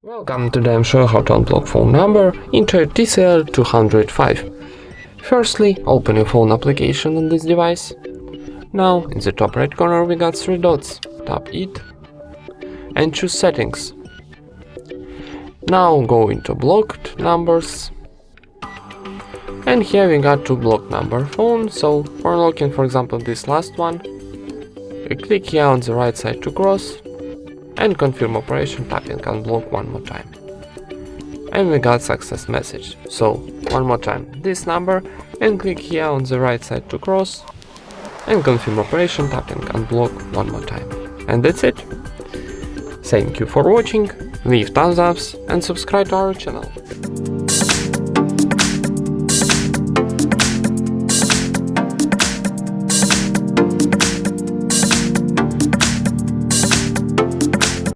Welcome, today I'm showing how to unblock phone number into a TCL 205. Firstly, open your phone application on this device. Now, in the top right corner we got 3 dots. Tap it and choose settings. Now go into blocked numbers. And here we got to block number phone, so for unlocking, for example, this last one, we click here on the right side to cross and confirm operation, tapping unblock one more time. And we got success message. So one more time, this number, and click here on the right side to cross and confirm operation, tapping unblock one more time. And that's it. Thank you for watching, leave thumbs ups and subscribe to our channel.